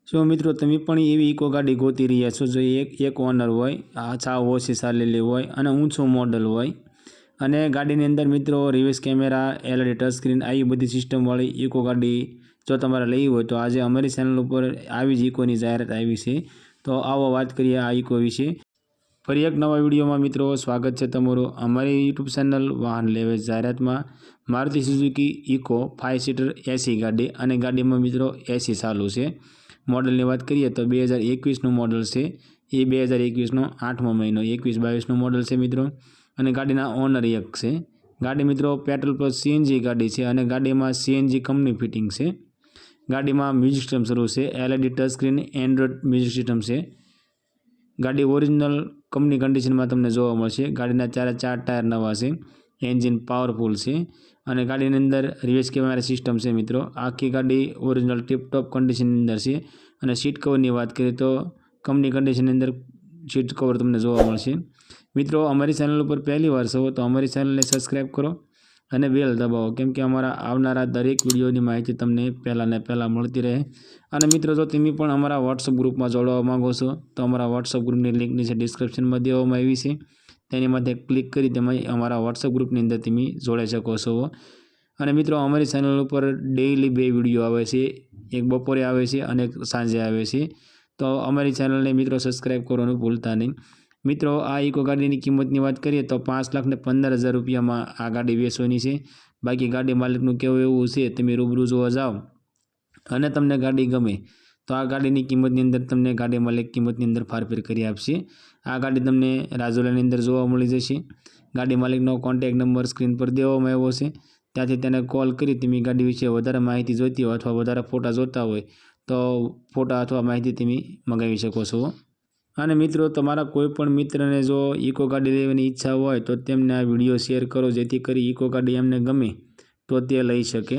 જો મિત્રો તમે પણ એવી ઇકો ગાડી ગોતી રહ્યા છો જો એક ઓનર હોય, સાવ ઓછી ચાલેલી હોય અને ઊંચું મોડલ હોય અને ગાડીની અંદર મિત્રો reverse camera, LED touch screen આવી બધી સિસ્ટમવાળી ઇકો ગાડી જો તમારે લેવી હોય તો આજે અમારી ચેનલ ઉપર આવી જ ઇકોની જાહેરાત આવી છે। તો આવો વાત કરીએ આ ઇકો વિશે। ફરી એક નવા વિડીયોમાં મિત્રો સ્વાગત છે તમારું અમારી યુટ્યુબ ચેનલ વાહન લેવેચ જાહેરાતમાં। Maruti Suzuki Eeco 5 seater AC ગાડી અને ગાડીમાં મિત્રો એસી ચાલુ છે। મોડલની વાત કરીએ તો 2021નું મોડલ છે। એ 2021નો 8મો મહિનો 21-22નું મોડલ છે મિત્રો અને ગાડીના ઓનર એક છે। ગાડી મિત્રો પેટ્રોલ પ્લસ સીએનજી ગાડી છે અને ગાડીમાં સીએનજી કંપની ફિટિંગ છે। ગાડીમાં મ્યુઝિક સિસ્ટમ શરૂ છે, LED touch screen, Android music system છે। ગાડી ઓરિજિનલ કંપની કન્ડિશનમાં તમને જોવા મળશે। ગાડીના 4 ટાયર નવા છે, એન્જિન પાવરફુલ છે અને ગાડીની અંદર રિવર્સ કેમેરા સિસ્ટમ છે મિત્રો। આખી ગાડી ઓરિજિનલ ટીપટોપ કન્ડિશનની અંદર છે અને સીટ કવરની વાત કરીએ તો કંપની કન્ડિશનની અંદર સીટ કવર તમને જોવા મળશે। મિત્રો અમારી ચેનલ ઉપર પહેલી વાર છો તો અમારી ચેનલને સબસ્ક્રાઈબ કરો અને બેલ દબાવો, કેમ કે અમારા આવનારા દરેક વિડીયોની માહિતી તમને પહેલાં મળતી રહે। અને મિત્રો જો તમે પણ અમારા વોટ્સઅપ ગ્રુપમાં જોડવા માંગો છો તો અમારા વોટ્સઅપ ગ્રુપની લિંક નીચે ડિસ્ક્રિપ્શનમાં દેવામાં આવી છે, તેની માથે ક્લિક કરી તમે અમારા વોટ્સઅપ ગ્રુપની અંદર તમે જોડાઈ શકો છો। અને મિત્રો અમારી ચેનલ ઉપર ડેઇલી 2 વિડીયો આવે છે, એક બપોરે આવે છે અને એક સાંજે આવે છે। તો અમારી ચેનલને મિત્રો સબસ્ક્રાઈબ કરવાનું ભૂલતા નહીં। મિત્રો આ ઇકો ગાડીની કિંમતની વાત કરીએ તો 5,15,000 રૂપિયામાં આ ગાડી વેચવાની છે। બાકી ગાડી માલિકનું કહેવું એવું છે તમે રૂબરૂ જોવા જાઓ અને તમને ગાડી ગમે તો આ ગાડીની કિંમતની અંદર તમને ગાડી માલિક કિંમતની અંદર ફારફેર કરી આપશે। આ ગાડી તમને રાજુલાની અંદર જોવા મળી જશે। ગાડી માલિકનો કોન્ટેક્ટ નંબર સ્ક્રીન પર દેવામાં આવ્યો છે, ત્યાંથી તેને કોલ કરી તમે ગાડી વિશે વધારે માહિતી જોઈતી હોય અથવા વધારે ફોટા જોતા હોય તો ફોટા અથવા માહિતી તમે મંગાવી શકો છો। અને મિત્રો તમારા કોઈ પણ મિત્રને જો ઇકો ગાડી લેવાની ઈચ્છા હોય તો તેમને આ વિડીયો શેર કરો, જેથી કરી ઇકો ગાડી એમને ગમે તો તે લઈ શકે।